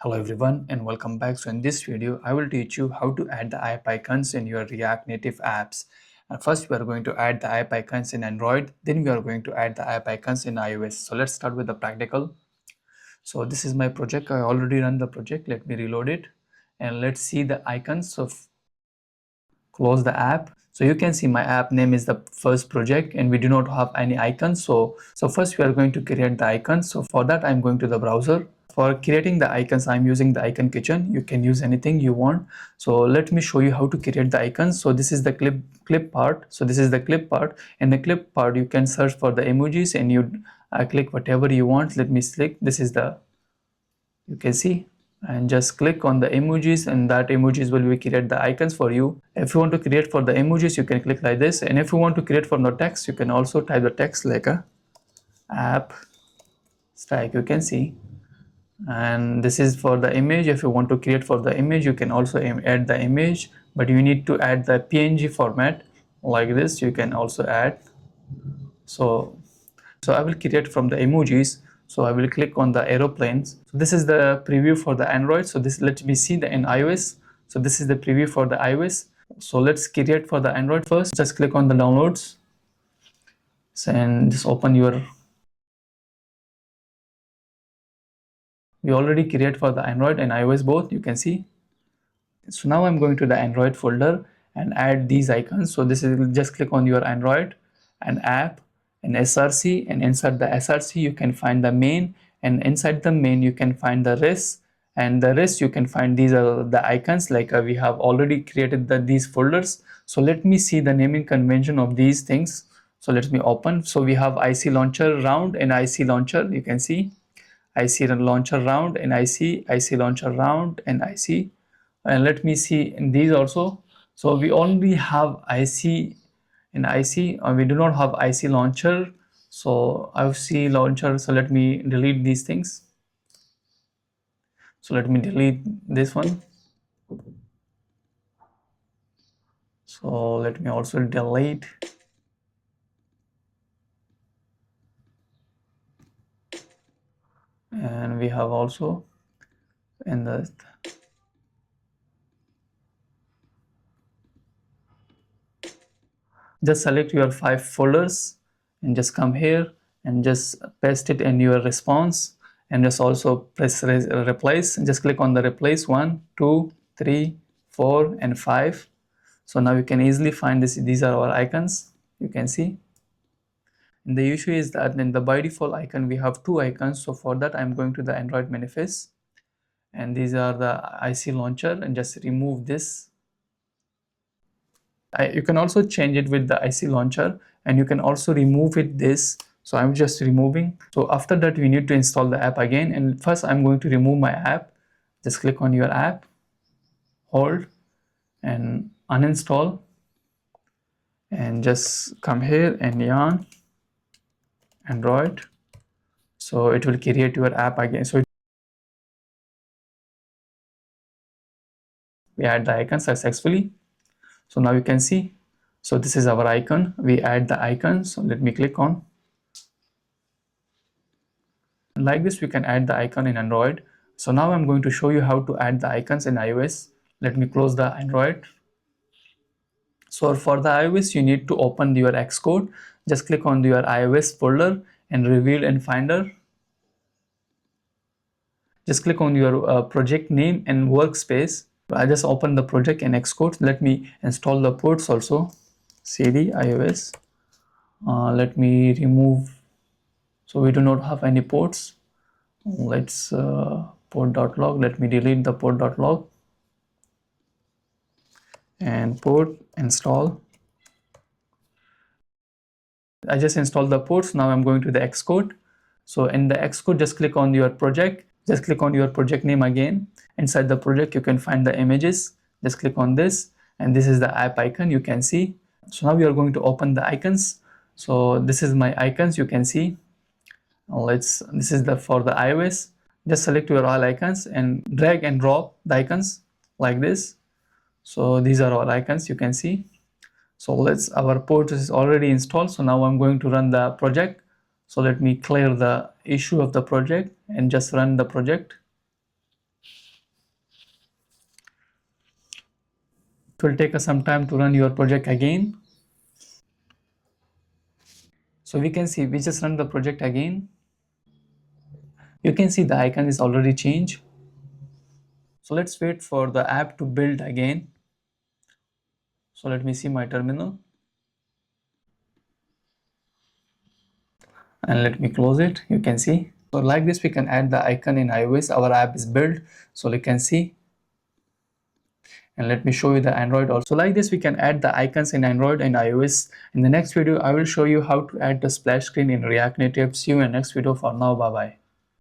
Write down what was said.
Hello everyone and welcome back. So in this video, I will teach you how to add the app icons in your React Native apps. And first we are going to add the app icons in Android, then we are going to add the app icons in iOS. So let's start with the practical. So this is my project. I already run the project. Let me reload it and let's see the icons. So close the app. So you can see my app name is the first project and we do not have any icons. So first we are going to create the icons. So for that I'm going to the browser. For creating the icons, I'm using the icon kitchen. You can use anything you want. So let me show you how to create the icons. So this is the clip part. So this is the clip part. In the clip part, you can search for the emojis and you click whatever you want. Let me select. This is the, you can see, and just click on the emojis and that emojis will be create the icons for you. If you want to create for the emojis, you can click like this, and if you want to create from the text, you can also type the text like a app stack, you can see. And this is for the image. If you want to create for the image, you can also add the image, but you need to add the PNG format like this. You can also add. So I will create from the emojis. So I will click on the aeroplanes. So this is the preview for the Android. So this, let me see the in iOS. So this is the preview for the iOS. So let's create for the Android first. Just click on the downloads and just open your, we already create for the Android and iOS both, you can see. So now I'm going to the Android folder and add these icons. So this is, just click on your Android and app and SRC, and inside the SRC you can find the main, and inside the main you can find the res, and the rest you can find these are the icons. Like we have already created these folders. So let me see the naming convention of these things. So let me open. So we have IC launcher round and IC launcher, you can see IC launcher round and IC launcher round and IC. And let me see in these also. So we only have IC in IC, we do not have IC launcher. So IC launcher, so let me delete these things. So let me delete this one. So let me also delete. And we have also in the, just select your 5 folders and just come here and just paste it in your response, and just also press replace and just click on the replace 1, 2, 3, 4 and 5. So now you can easily find this. These are our icons, you can see. And the issue is that in the by default icon we have 2 icons. So for that I'm going to the Android manifest, and these are the IC launcher, and just remove this. You can also change it with the IC launcher, and you can also remove it this. So I'm just removing. So after that we need to install the app again, and first I'm going to remove my app. Just click on your app, hold and uninstall, and just come here and yarn Android. So it will create your app again. So we add the icon successfully. So now you can see, so this is our icon. We add the icon. So let me click on. Like this we can add the icon in Android. So now I'm going to show you how to add the icons in iOS. Let me close the Android. So for the iOS you need to open your Xcode. Just click on your iOS folder and reveal in Finder. Just click on your project name and workspace. I just open the project in Xcode. Let me install the ports also. CD iOS. Let me remove. So we do not have any ports. Let's port.log. Let me delete the port.log and port install. I just installed the ports. Now I'm going to the Xcode. So in the Xcode, just click on your project. Just click on your project name again. Inside the project, you can find the images. Just click on this, and this is the app icon, you can see. So now we are going to open the icons. So this is my icons, you can see. This is the for the iOS. Just select your all icons and drag and drop the icons like this. So these are all icons, you can see. So our port is already installed. So now I'm going to run the project. So let me clear the issue of the project and just run the project. It will take us some time to run your project again. So we can see we just run the project again. You can see the icon is already changed. So let's wait for the app to build again. So let me see my terminal and let me close it. You can see. So like this we can add the icon in iOS. Our app is built. So you can see. And let me show you the Android also. Like this we can add the icons in Android and iOS. In the next video I will show you how to add the splash screen in React Native. See you in the next video. For now, bye bye.